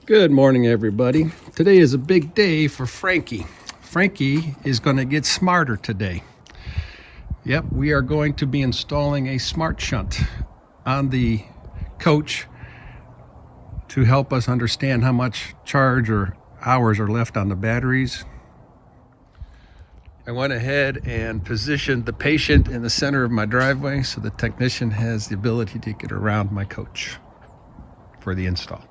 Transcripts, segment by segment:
Good morning, everybody. Today is a big day for Frankie. Frankie is going to get smarter today. Yep, we are going to be installing a SmartShunt on the coach to help us understand how much charge or hours are left on the batteries. I went ahead and positioned the patient in the center of my driveway so the technician has the ability to get around my coach for the install.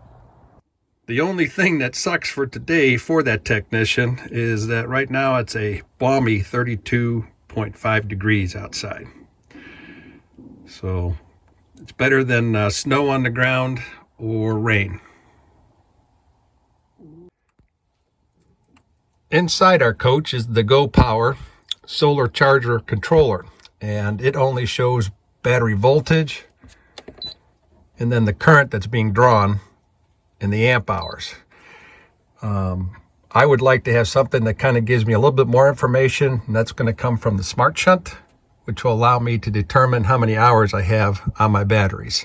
The only thing that sucks for today for that technician is that right now it's a balmy 32.5 degrees outside. So it's better than snow on the ground or rain. Inside our coach is the Go Power solar charger controller, and it only shows battery voltage and then the current that's being drawn in the amp hours. I would like to have something that kind of gives me a little bit more information, and that's going to come from the SmartShunt, which will allow me to determine how many hours I have on my batteries.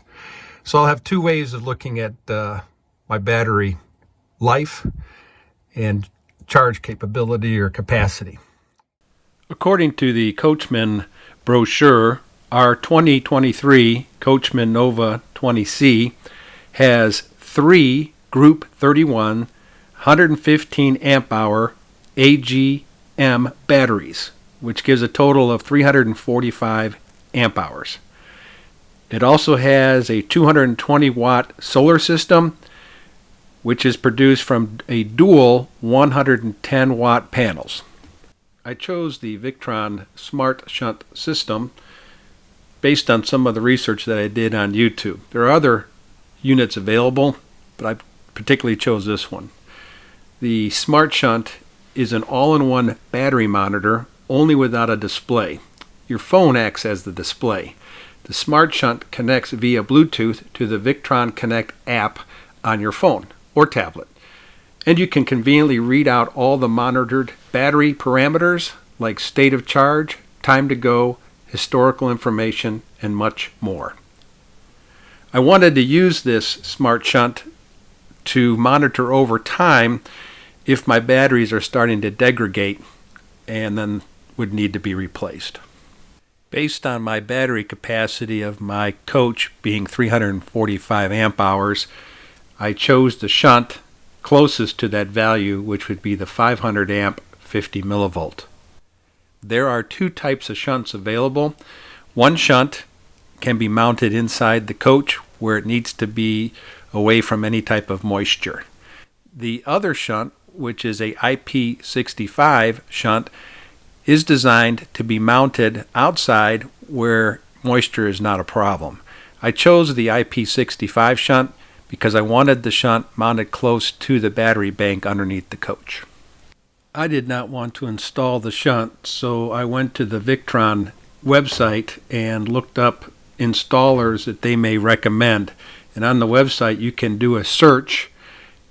So I'll have two ways of looking at my battery life and charge capability or capacity. According to the Coachman brochure, our 2023 Coachman Nova 20C has 3 Group 31 115 amp hour AGM batteries, which gives a total of 345 amp hours. It also has a 220 watt solar system, which is produced from a dual 110 watt panels. I chose the Victron SmartShunt system based on some of the research that I did on YouTube. There are other units available, but I particularly chose this one. The SmartShunt is an all-in-one battery monitor, only without a display. Your phone acts as the display. The SmartShunt connects via Bluetooth to the VictronConnect app on your phone or tablet, and you can conveniently read out all the monitored battery parameters like state of charge, time to go, historical information, and much more. I wanted to use this SmartShunt to monitor over time if my batteries are starting to degrade and then would need to be replaced. Based on my battery capacity of my coach being 345 amp hours, I chose the shunt closest to that value, which would be the 500 amp 50 millivolt. There are 2 types of shunts available. One shunt can be mounted inside the coach where it needs to be away from any type of moisture. The other shunt, which is a IP65 shunt, is designed to be mounted outside where moisture is not a problem. I chose the IP65 shunt because I wanted the shunt mounted close to the battery bank underneath the coach. I did not want to install the shunt, so I went to the Victron website and looked up installers that they may recommend. And on the website you can do a search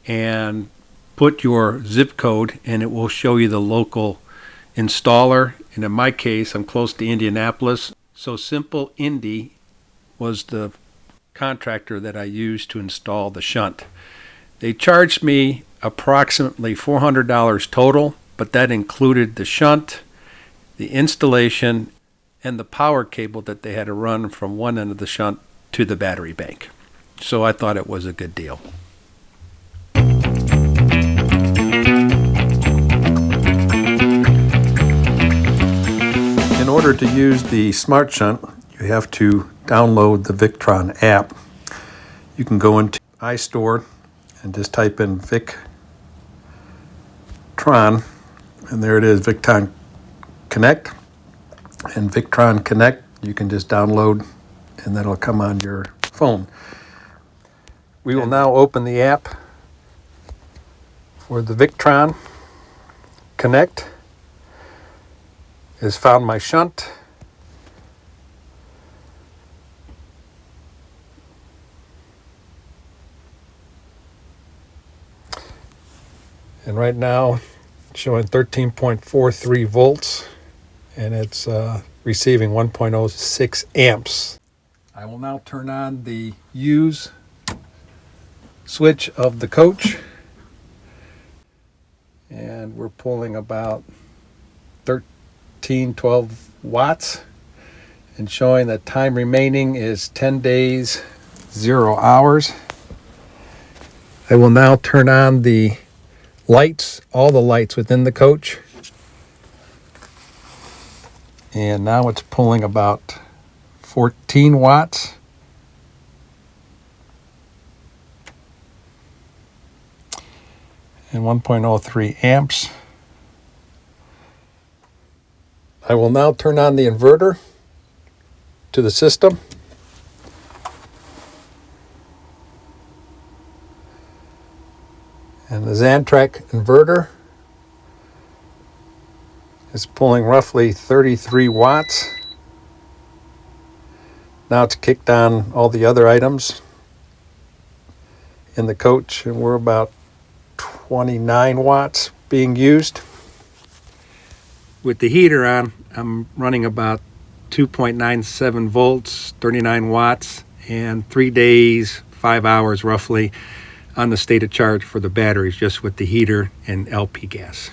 and put your zip code and it will show you the local installer. And in my case, I'm close to Indianapolis, so Simple Indy was the contractor that I used to install the shunt. They charged me approximately $400 total, but that included the shunt, the installation, and the power cable that they had to run from one end of the shunt to the battery bank. So I thought it was a good deal. In order to use the SmartShunt, you have to download the Victron app. You can go into iStore and just type in Victron, and there it is, VictronConnect. And VictronConnect you can just download and that'll come on your phone. We will now open the app for the Victron Connect. Has found my shunt. And right now it's showing 13.43 volts and it's receiving 1.06 amps. I will now turn on the use switch of the coach, and we're pulling about 12 watts and showing that time remaining is 10 days 0 hours. I will now turn on the lights, all the lights within the coach, and now it's pulling about 14 watts. And 1.03 amps. I will now turn on the inverter to the system. And the Xantrak inverter is pulling roughly 33 watts. Now it's kicked on all the other items in the coach, and we're about 29 watts being used. With the heater on, I'm running about 2.97 volts, 39 watts, and 3 days, 5 hours roughly on the state of charge for the batteries, just with the heater and LP gas.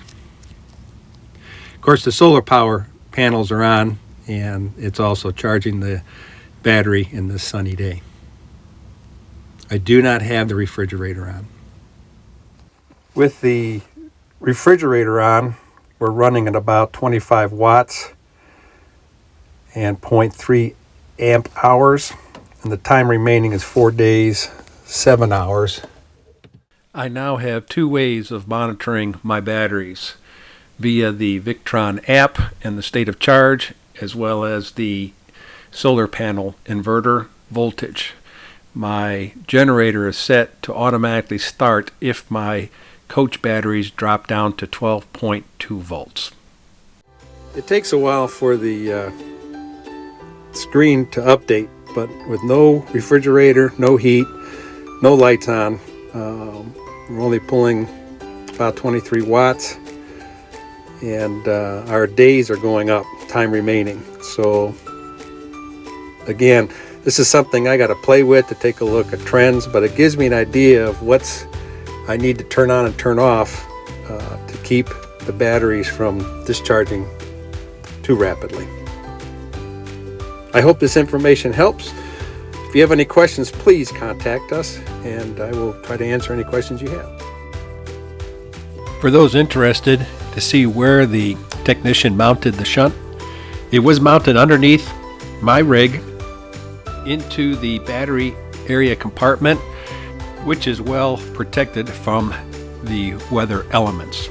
Of course, the solar power panels are on, and it's also charging the battery in this sunny day. I do not have the refrigerator on. With the refrigerator on, we're running at about 25 watts and 0.3 amp hours, and the time remaining is 4 days, 7 hours. I now have two ways of monitoring my batteries via the Victron app and the state of charge, as well as the solar panel inverter voltage. My generator is set to automatically start if my coach batteries drop down to 12.2 volts. It takes a while for the screen to update, but with no refrigerator, no heat, no lights on, we're only pulling about 23 watts, and our days are going up, time remaining. So again, this is something I got to play with to take a look at trends, but it gives me an idea of what's I need to turn on and turn off to keep the batteries from discharging too rapidly. I hope this information helps. If you have any questions, please contact us, and I will try to answer any questions you have. For those interested to see where the technician mounted the shunt, it was mounted underneath my rig into the battery area compartment, which is well protected from the weather elements.